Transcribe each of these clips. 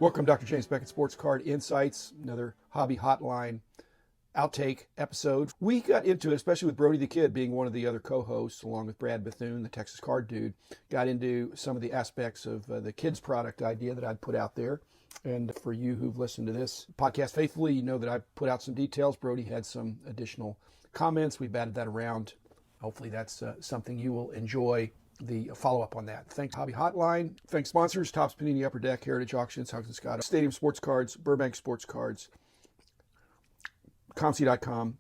Welcome, Dr. James Beckett, Sports Card Insights, another hobby hotline outtake episode. We got into it, especially with Brody the Kid being one of the other co-hosts, along with Brad Bethune, the Texas card dude, got into some of the aspects of the kids product idea that I'd put out there. And for you who've listened to this podcast faithfully, you know that I put out some details. Brody had some additional comments. We batted that around. Hopefully that's something you will enjoy. The follow-up on that. Thanks Hobby Hotline. Thanks sponsors, Topps Panini Upper Deck, Heritage Auctions, Hugs and Scott, Stadium Sports Cards, Burbank Sports Cards, Comcy.com,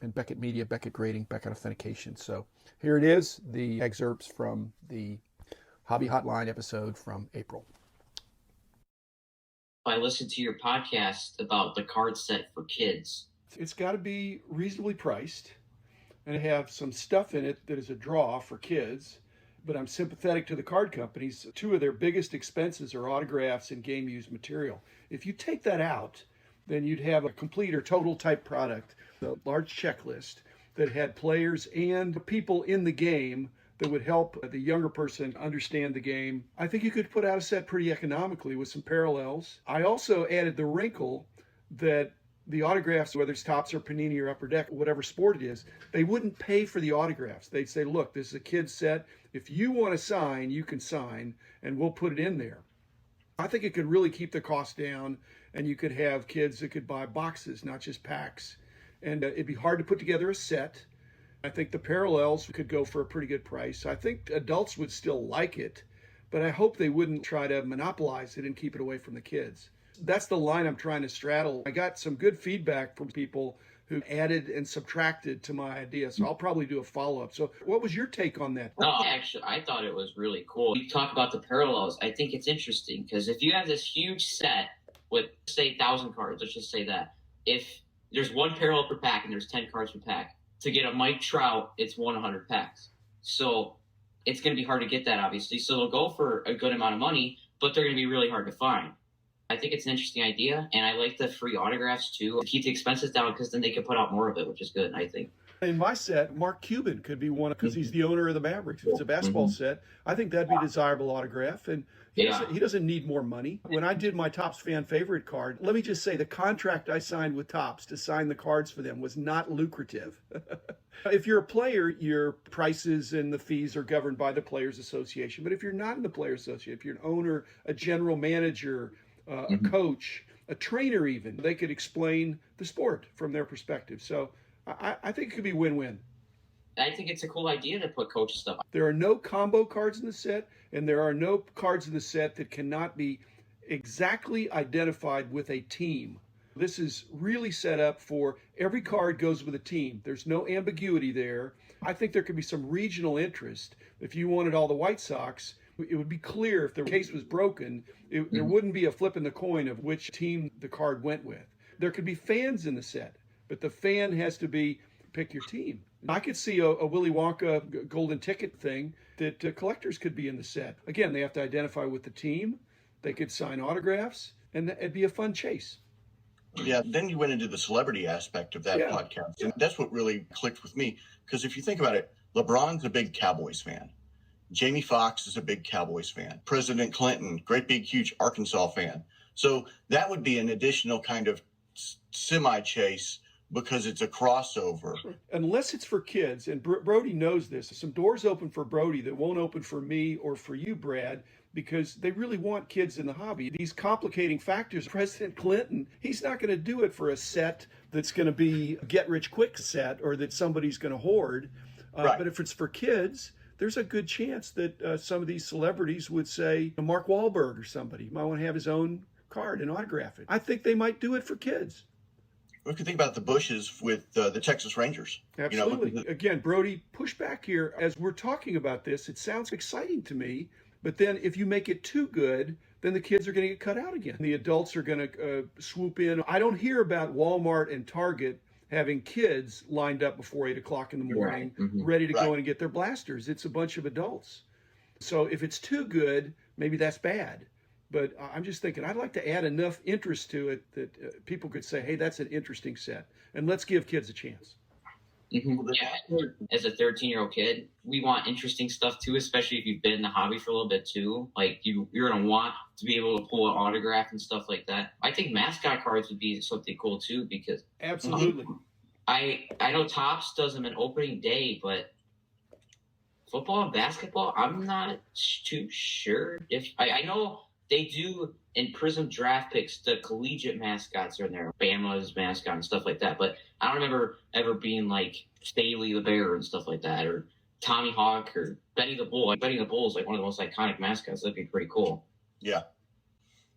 and Beckett Media, Beckett Grading, Beckett Authentication. So here it is, the excerpts from the Hobby Hotline episode from April. I listened to your podcast about the card set for kids. It's got to be reasonably priced and have some stuff in it that is a draw for kids. But I'm sympathetic to the card companies. Two of their biggest expenses are autographs and game used material. If you take that out, then you'd have a complete or total type product, a large checklist that had players and people in the game that would help the younger person understand the game. I think you could put out a set pretty economically with some parallels. I also added the wrinkle that the autographs, whether it's Topps or Panini or Upper Deck, whatever sport it is, they wouldn't pay for the autographs. They'd say, look, this is a kid's set. If you want to sign, you can sign, and we'll put it in there. I think it could really keep the cost down, and you could have kids that could buy boxes, not just packs. And it'd be hard to put together a set. I think the parallels could go for a pretty good price. I think adults would still like it, but I hope they wouldn't try to monopolize it and keep it away from the kids. That's the line I'm trying to straddle. I got some good feedback from people who added and subtracted to my idea, so I'll probably do a follow-up. So what was your take on that? No, actually, I thought it was really cool. You talk about the parallels. I think it's interesting because if you have this huge set with, say, 1,000 cards, let's just say that. If there's one parallel per pack and there's 10 cards per pack, to get a Mike Trout, it's 100 packs. So it's going to be hard to get that, obviously. So they'll go for a good amount of money, but they're going to be really hard to find. I think it's an interesting idea, and I like the free autographs too to keep the expenses down because then they can put out more of it, which is good, I think. In my set, Mark Cuban could be one because he's the owner of the Mavericks. If it's a basketball set, I think that'd be a desirable autograph, and he doesn't need more money. When I did my Topps fan favorite card, let me just say the contract I signed with Topps to sign the cards for them was not lucrative. If you're a player, your prices and the fees are governed by the Players Association. But if you're not in the Players Association, if you're an owner, a general manager, a coach, a trainer even, they could explain the sport from their perspective. So I think it could be win-win. I think it's a cool idea to put coach stuff. There are no combo cards in the set, and there are no cards in the set that cannot be exactly identified with a team. This is really set up for every card goes with a team. There's no ambiguity there. I think there could be some regional interest. If you wanted all the White Sox, it would be clear if the case was broken, there wouldn't be a flip in the coin of which team the card went with. There could be fans in the set, but the fan has to be pick your team. I could see a Willy Wonka golden ticket thing that collectors could be in the set. Again, they have to identify with the team. They could sign autographs, and it'd be a fun chase. Yeah, then you went into the celebrity aspect of that podcast. And that's what really clicked with me. Because if you think about it, LeBron's a big Cowboys fan. Jamie Foxx is a big Cowboys fan. President Clinton, great big huge Arkansas fan. So that would be an additional kind of semi-chase because it's a crossover. Unless it's for kids, and Brody knows this, some doors open for Brody that won't open for me or for you, Brad, because they really want kids in the hobby. These complicating factors, President Clinton, he's not going to do it for a set that's going to be a get-rich-quick set or that somebody's going to hoard. But if it's for kids, there's a good chance that some of these celebrities would say, Mark Wahlberg or somebody might want to have his own card and autograph it. I think they might do it for kids. We could think about the Bushes with the Texas Rangers. Absolutely. Again, Brody, push back here. As we're talking about this, it sounds exciting to me. But then if you make it too good, then the kids are going to get cut out again. The adults are going to swoop in. I don't hear about Walmart and Target having kids lined up before 8 o'clock in the morning, ready to go in and get their blasters. It's a bunch of adults. So if it's too good, maybe that's bad. But I'm just thinking I'd like to add enough interest to it that people could say, hey, that's an interesting set. And let's give kids a chance. Yeah, as a 13-year-old kid, we want interesting stuff too, especially if you've been in the hobby for a little bit too. Like you're gonna want to be able to pull an autograph and stuff like that. I think mascot cards would be something cool too, because absolutely. I know Topps does them an opening day, but football and basketball, I'm not too sure. If I know they do in Prism draft picks, the collegiate mascots are in there, Bama's mascot and stuff like that. But I don't remember ever being like Staley the Bear and stuff like that, or Tommy Hawk or Benny the Bull. Benny the Bull is like one of the most iconic mascots. That'd be pretty cool. Yeah.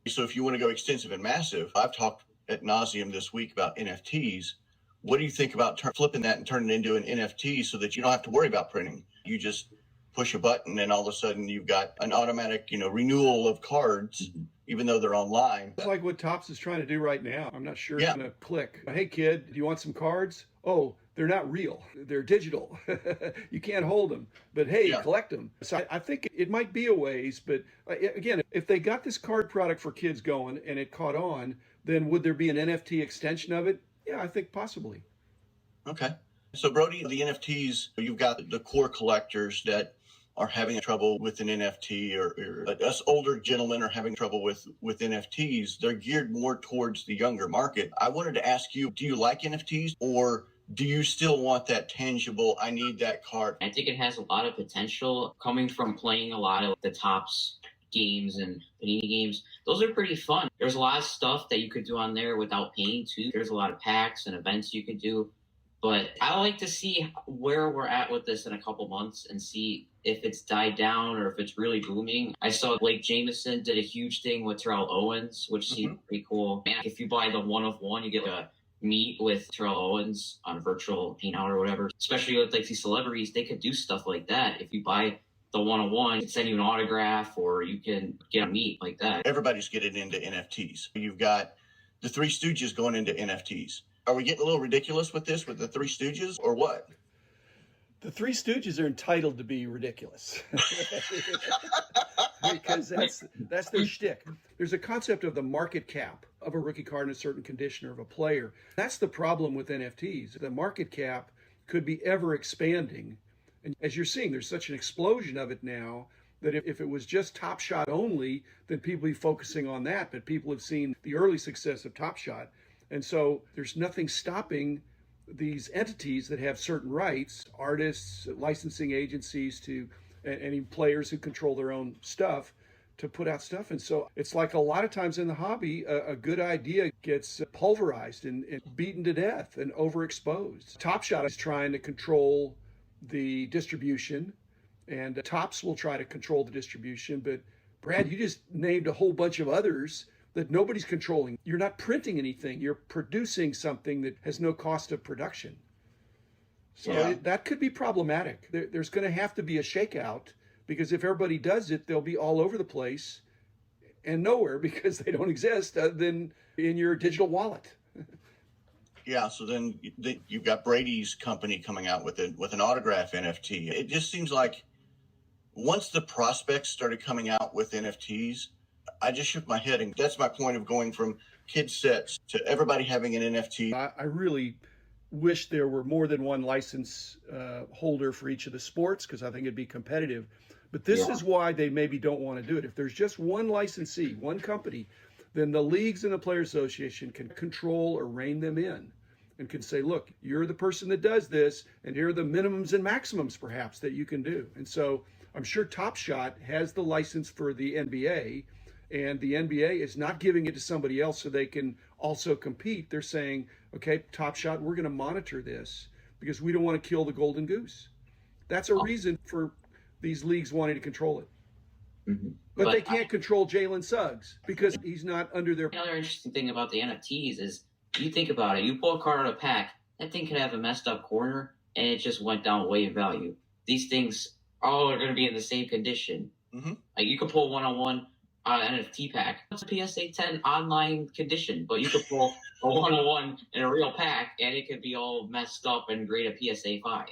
So if you want to go extensive and massive, I've talked ad nauseum this week about NFTs. What do you think about flipping that and turning it into an NFT so that you don't have to worry about printing? You just push a button and all of a sudden you've got an automatic, renewal of cards, even though they're online. It's like what Topps is trying to do right now. I'm not sure Yeah. it's going to click. Hey, kid, do you want some cards? Oh, they're not real. They're digital. You can't hold them. But hey, Yeah. collect them. So I think it might be a ways. But again, if they got this card product for kids going and it caught on, then would there be an NFT extension of it? Yeah, I think possibly. Okay. So, Brody, the NFTs, you've got the core collectors that are having trouble with an NFT, or us older gentlemen are having trouble with NFTs. They're geared more towards the younger market. I wanted to ask you, do you like NFTs, or do you still want that tangible, I need that card? I think it has a lot of potential coming from playing a lot of the Topps games and Panini games. Those are pretty fun. There's a lot of stuff that you could do on there without paying too. There's a lot of packs and events you could do. But I like to see where we're at with this in a couple months and see if it's died down or if it's really booming. I saw Blake Jameson did a huge thing with Terrell Owens, which seemed pretty cool. Man, if you buy the 1 of 1, you get a meet with Terrell Owens on a virtual hangout or whatever. Especially with like these celebrities, they could do stuff like that. If you buy the 1 of 1, it can send you an autograph or you can get a meet like that. Everybody's getting into NFTs. You've got the Three Stooges going into NFTs. Are we getting a little ridiculous with this, with the Three Stooges, or what? The Three Stooges are entitled to be ridiculous because that's their shtick. There's a concept of the market cap of a rookie card in a certain condition or of a player. That's the problem with NFTs. The market cap could be ever expanding. And as you're seeing, there's such an explosion of it now that if it was just Top Shot only, then people would be focusing on that. But people have seen the early success of Top Shot. And so there's nothing stopping these entities that have certain rights, artists, licensing agencies, to any players who control their own stuff, to put out stuff. And so it's like a lot of times in the hobby, a good idea gets pulverized and beaten to death and overexposed. Top Shot is trying to control the distribution, and Topps will try to control the distribution. But Brad, you just named a whole bunch of others that nobody's controlling. You're not printing anything. You're producing something that has no cost of production. So that could be problematic. There's going to have to be a shakeout, because if everybody does it, they'll be all over the place and nowhere, because they don't exist other than in your digital wallet. Yeah, so then you've got Brady's company coming out with an autograph NFT. It just seems like once the prospects started coming out with NFTs, I just shook my head, and that's my point of going from kid sets to everybody having an NFT. I really wish there were more than one license holder for each of the sports, because I think it'd be competitive. But this is why they maybe don't want to do it. If there's just one licensee, one company, then the leagues and the Players Association can control or rein them in and can say, look, you're the person that does this, and here are the minimums and maximums perhaps that you can do. And so I'm sure Top Shot has the license for the NBA, and the NBA is not giving it to somebody else so they can also compete. They're saying, okay, Top Shot, we're going to monitor this because we don't want to kill the golden goose. That's a reason for these leagues wanting to control it. But they can't control Jalen Suggs because he's not under their... Another interesting thing about the NFTs is, you think about it, you pull a card out of a pack, that thing could have a messed up corner and it just went down way in value. These things all are going to be in the same condition. Like you could pull 1-on-1 on an NFT pack. It's a PSA 10 online condition, but you could pull a 1-on-1 in a real pack and it could be all messed up and grade a PSA 5.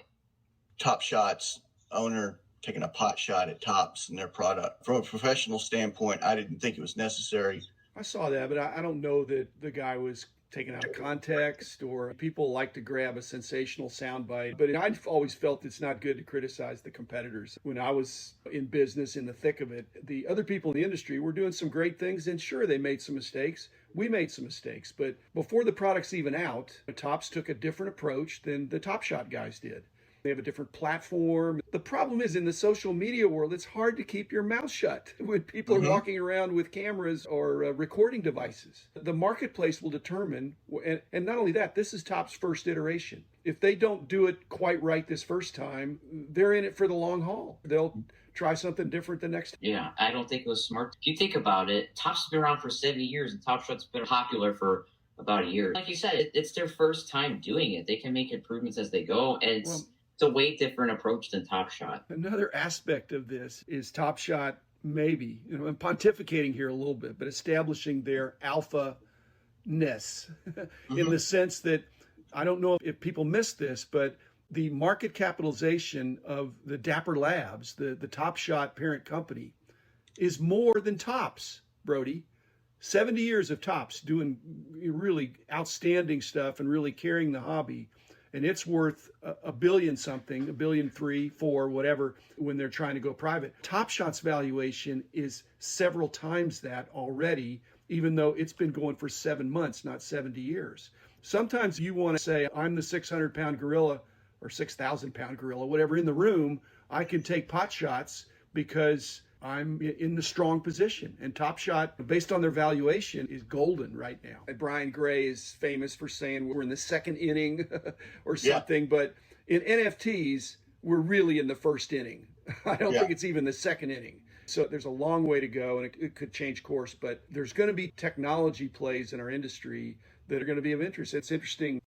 Top Shot's owner taking a pot shot at Topps and their product. From a professional standpoint, I didn't think it was necessary. I saw that, but I don't know that the guy was taken out of context, or people like to grab a sensational soundbite. But I've always felt it's not good to criticize the competitors. When I was in business, in the thick of it, the other people in the industry were doing some great things, and sure, they made some mistakes. We made some mistakes, but before the product's even out, Topps took a different approach than the Top Shot guys did. They have a different platform. The problem is, in the social media world, it's hard to keep your mouth shut when people are walking around with cameras or recording devices. The marketplace will determine, and not only that, this is Topps' first iteration. If they don't do it quite right this first time, they're in it for the long haul. They'll try something different the next time. Yeah, I don't think it was smart. If you think about it, Topps has been around for 70 years, and Top Shot's been popular for about a year. Like you said, it's their first time doing it. They can make improvements as they go, and it's a way different approach than Top Shot. Another aspect of this is Top Shot, maybe, I'm pontificating here a little bit, but establishing their alpha-ness in the sense that, I don't know if people miss this, but the market capitalization of the Dapper Labs, the Top Shot parent company, is more than Topps, Brody. 70 years of Topps doing really outstanding stuff and really carrying the hobby. And it's worth a billion something, $1.3 billion, $4 billion, whatever, when they're trying to go private. Top Shot's valuation is several times that already, even though it's been going for 7 months, not 70 years. Sometimes you want to say, I'm the 600-pound gorilla or 6,000-pound gorilla, whatever, in the room. I can take pot shots because I'm in the strong position. And Top Shot, based on their valuation, is golden right now. And Brian Gray is famous for saying we're in the second inning or something. But in NFTs, we're really in the first inning. I don't think it's even the second inning. So there's a long way to go, and it could change course. But there's going to be technology plays in our industry that are going to be of interest. It's interesting.